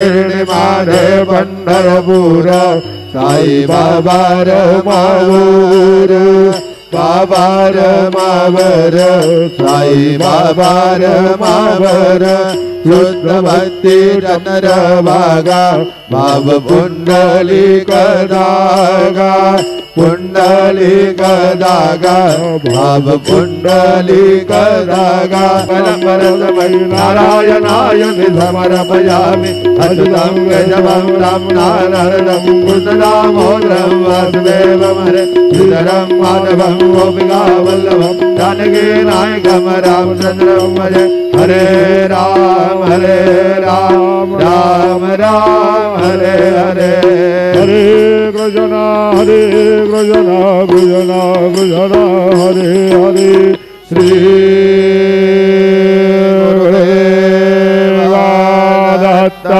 मारे पंढरपूर साई बाबा रमावर बाबा रमावर साई बाबा रमावर शुद्ध भक्ति चंद्र भागा बाब पुंडलिक दागा पुंडलिक दागा बाब पुंडलिक दागा नारायणाय समर्पयामि अच्युतं केशवं राम नारायणं कृष्णदामोदरं वासुदेवं हरे श्रीधरं माधवं गोपिका वल्लभं जानकी नायकं रामचन्द्रं भजे हरे राम राम राम हरे हरे हरे कृष्णा कृष्णा कृष्णा हरे हरे श्री गुरुदेव दत्त।